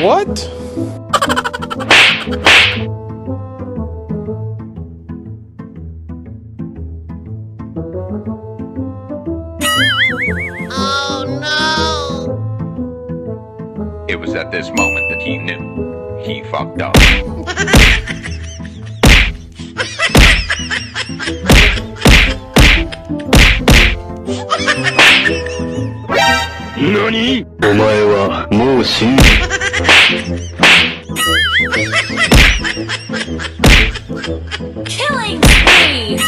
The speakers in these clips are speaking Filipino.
What? It was at this moment that he knew he fucked up. NANI?! お前はもう死んだ。Killing spree!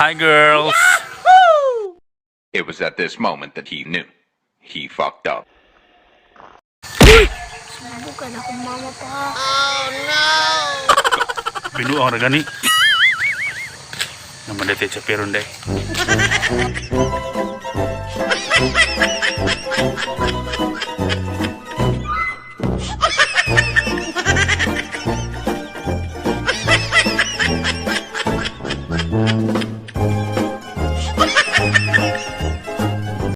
Hi girls! It was at this moment that he knew he fucked up. Bukan ako mama pa. Binuang na gani. Naman dati sa peron day.